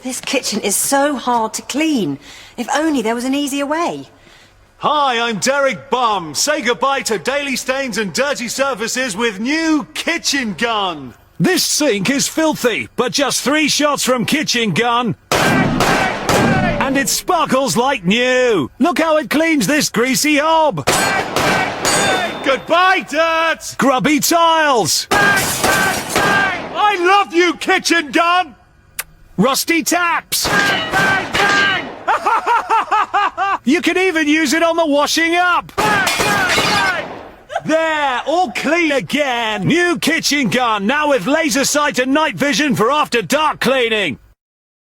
This kitchen is so hard to clean. If only there was an easier way. Hi, I'm Derek Bum. Say goodbye to daily stains and dirty surfaces with new Kitchen Gun. This sink is filthy, but just 3 shots from Kitchen Gun, and it sparkles like new. Look how it cleans this greasy hob. Goodbye, dirt! Grubby tiles. I love you, Kitchen Gun! Rusty taps. You can even use it on the washing up. There, all clean again. New Kitchen Gun, now with laser sight and night vision for after dark cleaning.